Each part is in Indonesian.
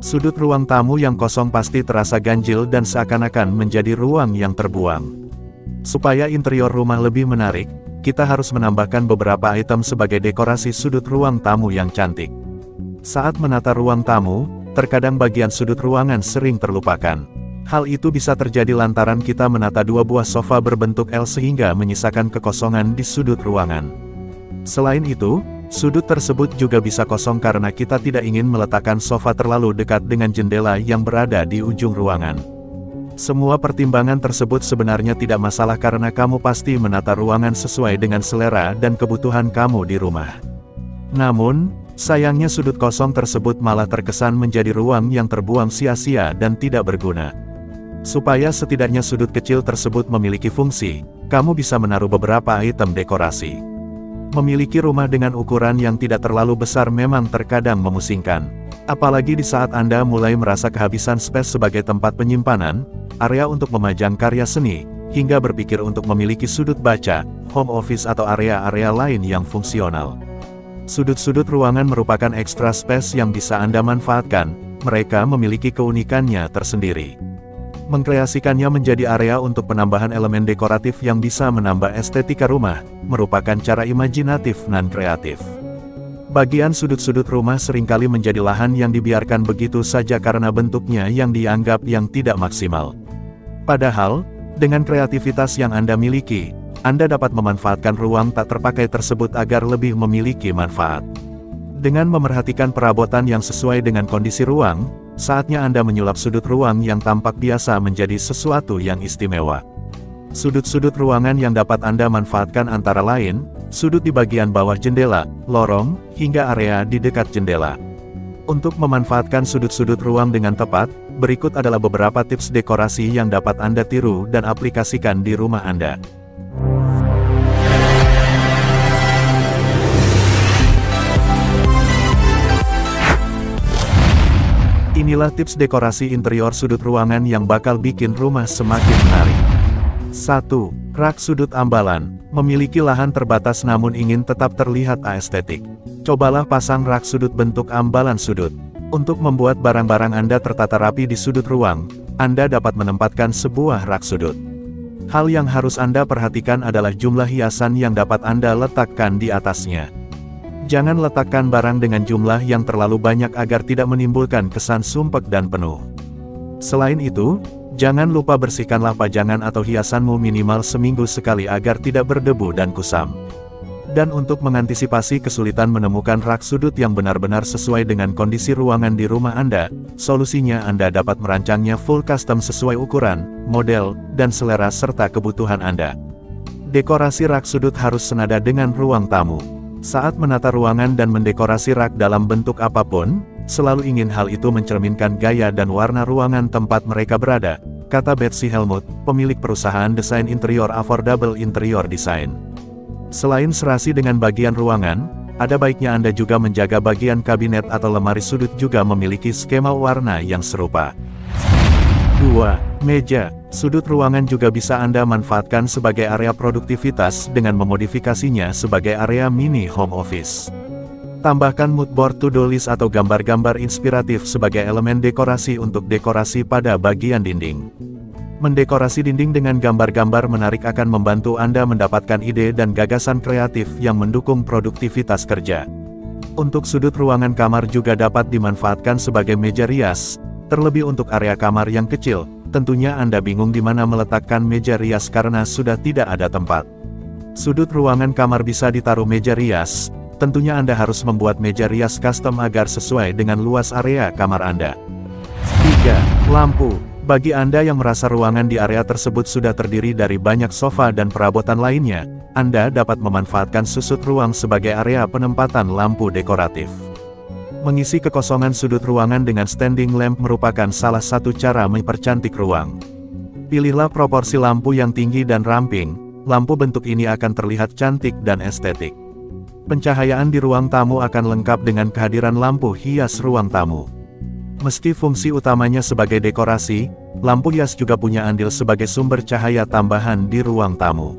Sudut ruang tamu yang kosong pasti terasa ganjil dan seakan-akan menjadi ruang yang terbuang. Supaya interior rumah lebih menarik, kita harus menambahkan beberapa item sebagai dekorasi sudut ruang tamu yang cantik. Saat menata ruang tamu, terkadang bagian sudut ruangan sering terlupakan. Hal itu bisa terjadi lantaran kita menata dua buah sofa berbentuk L sehingga menyisakan kekosongan di sudut ruangan. Selain itu, sudut tersebut juga bisa kosong karena kita tidak ingin meletakkan sofa terlalu dekat dengan jendela yang berada di ujung ruangan. Semua pertimbangan tersebut sebenarnya tidak masalah karena kamu pasti menata ruangan sesuai dengan selera dan kebutuhan kamu di rumah. Namun, sayangnya sudut kosong tersebut malah terkesan menjadi ruang yang terbuang sia-sia dan tidak berguna. Supaya setidaknya sudut kecil tersebut memiliki fungsi, kamu bisa menaruh beberapa item dekorasi. Memiliki rumah dengan ukuran yang tidak terlalu besar memang terkadang memusingkan. Apalagi di saat Anda mulai merasa kehabisan space sebagai tempat penyimpanan, area untuk memajang karya seni, hingga berpikir untuk memiliki sudut baca, home office atau area-area lain yang fungsional. Sudut-sudut ruangan merupakan ekstra space yang bisa Anda manfaatkan, mereka memiliki keunikannya tersendiri. Mengkreasikannya menjadi area untuk penambahan elemen dekoratif yang bisa menambah estetika rumah, merupakan cara imajinatif dan kreatif. Bagian sudut-sudut rumah seringkali menjadi lahan yang dibiarkan begitu saja karena bentuknya yang dianggap yang tidak maksimal. Padahal, dengan kreativitas yang Anda miliki, Anda dapat memanfaatkan ruang tak terpakai tersebut agar lebih memiliki manfaat. Dengan memerhatikan perabotan yang sesuai dengan kondisi ruang, saatnya Anda menyulap sudut ruang yang tampak biasa menjadi sesuatu yang istimewa. Sudut-sudut ruangan yang dapat Anda manfaatkan antara lain, sudut di bagian bawah jendela, lorong, hingga area di dekat jendela. Untuk memanfaatkan sudut-sudut ruang dengan tepat, berikut adalah beberapa tips dekorasi yang dapat Anda tiru dan aplikasikan di rumah Anda. Inilah tips dekorasi interior sudut ruangan yang bakal bikin rumah semakin menarik. 1. Rak sudut ambalan. Memiliki lahan terbatas namun ingin tetap terlihat estetik. Cobalah pasang rak sudut bentuk ambalan sudut. Untuk membuat barang-barang Anda tertata rapi di sudut ruang, Anda dapat menempatkan sebuah rak sudut. Hal yang harus Anda perhatikan adalah jumlah hiasan yang dapat Anda letakkan di atasnya. Jangan letakkan barang dengan jumlah yang terlalu banyak agar tidak menimbulkan kesan sumpek dan penuh. Selain itu, jangan lupa bersihkanlah pajangan atau hiasanmu minimal seminggu sekali agar tidak berdebu dan kusam. Dan untuk mengantisipasi kesulitan menemukan rak sudut yang benar-benar sesuai dengan kondisi ruangan di rumah Anda, solusinya Anda dapat merancangnya full custom sesuai ukuran, model, dan selera serta kebutuhan Anda. Dekorasi rak sudut harus senada dengan ruang tamu. Saat menata ruangan dan mendekorasi rak dalam bentuk apapun, selalu ingin hal itu mencerminkan gaya dan warna ruangan tempat mereka berada, kata Betsy Helmut, pemilik perusahaan desain interior Affordable Interior Design. Selain serasi dengan bagian ruangan, ada baiknya Anda juga menjaga bagian kabinet atau lemari sudut juga memiliki skema warna yang serupa. 2. Meja. Sudut ruangan juga bisa Anda manfaatkan sebagai area produktivitas dengan memodifikasinya sebagai area mini home office. Tambahkan mood board, to-do list atau gambar-gambar inspiratif sebagai elemen dekorasi untuk dekorasi pada bagian dinding. Mendekorasi dinding dengan gambar-gambar menarik akan membantu Anda mendapatkan ide dan gagasan kreatif yang mendukung produktivitas kerja. Untuk sudut ruangan kamar juga dapat dimanfaatkan sebagai meja rias, terlebih untuk area kamar yang kecil. Tentunya Anda bingung di mana meletakkan meja rias karena sudah tidak ada tempat. Sudut ruangan kamar bisa ditaruh meja rias, tentunya Anda harus membuat meja rias custom agar sesuai dengan luas area kamar Anda. 3. Lampu. Bagi Anda yang merasa ruangan di area tersebut sudah terdiri dari banyak sofa dan perabotan lainnya, Anda dapat memanfaatkan susut ruang sebagai area penempatan lampu dekoratif. Mengisi kekosongan sudut ruangan dengan standing lamp merupakan salah satu cara mempercantik ruang. Pilihlah proporsi lampu yang tinggi dan ramping, lampu bentuk ini akan terlihat cantik dan estetik. Pencahayaan di ruang tamu akan lengkap dengan kehadiran lampu hias ruang tamu. Meski fungsi utamanya sebagai dekorasi, lampu hias juga punya andil sebagai sumber cahaya tambahan di ruang tamu.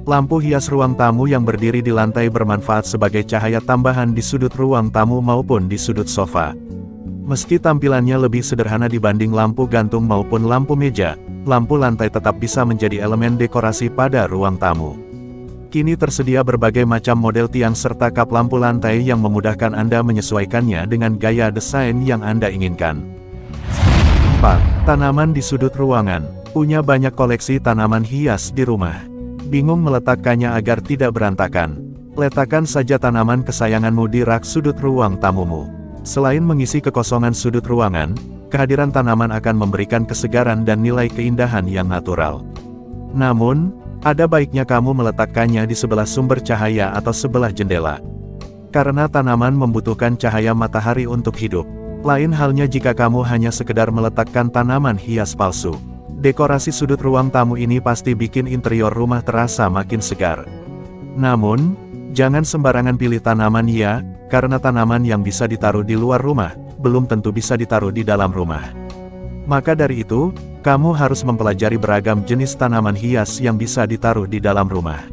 Lampu hias ruang tamu yang berdiri di lantai bermanfaat sebagai cahaya tambahan di sudut ruang tamu maupun di sudut sofa. Meski tampilannya lebih sederhana dibanding lampu gantung maupun lampu meja, lampu lantai tetap bisa menjadi elemen dekorasi pada ruang tamu. Kini tersedia berbagai macam model tiang serta kap lampu lantai yang memudahkan Anda menyesuaikannya dengan gaya desain yang Anda inginkan. 4. Tanaman di sudut ruangan. Punya banyak koleksi tanaman hias di rumah. Bingung meletakkannya agar tidak berantakan? Letakkan saja tanaman kesayanganmu di rak sudut ruang tamumu. Selain mengisi kekosongan sudut ruangan, kehadiran tanaman akan memberikan kesegaran dan nilai keindahan yang natural. Namun, ada baiknya kamu meletakkannya di sebelah sumber cahaya atau sebelah jendela. Karena tanaman membutuhkan cahaya matahari untuk hidup. Lain halnya jika kamu hanya sekedar meletakkan tanaman hias palsu. Dekorasi sudut ruang tamu ini pasti bikin interior rumah terasa makin segar. Namun, jangan sembarangan pilih tanaman ya, karena tanaman yang bisa ditaruh di luar rumah, belum tentu bisa ditaruh di dalam rumah. Maka dari itu, kamu harus mempelajari beragam jenis tanaman hias yang bisa ditaruh di dalam rumah.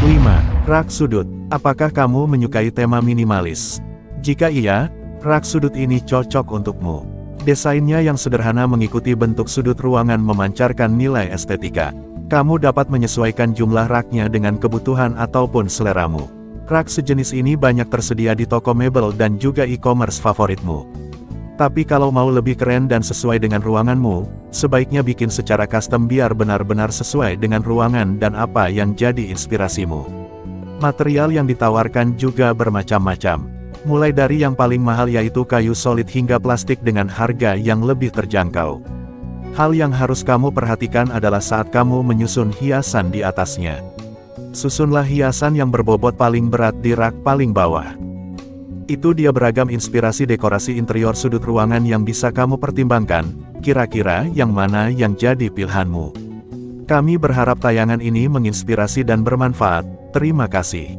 5. Rak sudut. Apakah kamu menyukai tema minimalis? Jika iya, rak sudut ini cocok untukmu. Desainnya yang sederhana mengikuti bentuk sudut ruangan memancarkan nilai estetika. Kamu dapat menyesuaikan jumlah raknya dengan kebutuhan ataupun seleramu. Rak sejenis ini banyak tersedia di toko mebel dan juga e-commerce favoritmu. Tapi kalau mau lebih keren dan sesuai dengan ruanganmu, sebaiknya bikin secara custom biar benar-benar sesuai dengan ruangan dan apa yang jadi inspirasimu. Material yang ditawarkan juga bermacam-macam. Mulai dari yang paling mahal yaitu kayu solid hingga plastik dengan harga yang lebih terjangkau. Hal yang harus kamu perhatikan adalah saat kamu menyusun hiasan di atasnya. Susunlah hiasan yang berbobot paling berat di rak paling bawah. Itu dia beragam inspirasi dekorasi interior sudut ruangan yang bisa kamu pertimbangkan, kira-kira yang mana yang jadi pilihanmu. Kami berharap tayangan ini menginspirasi dan bermanfaat. Terima kasih.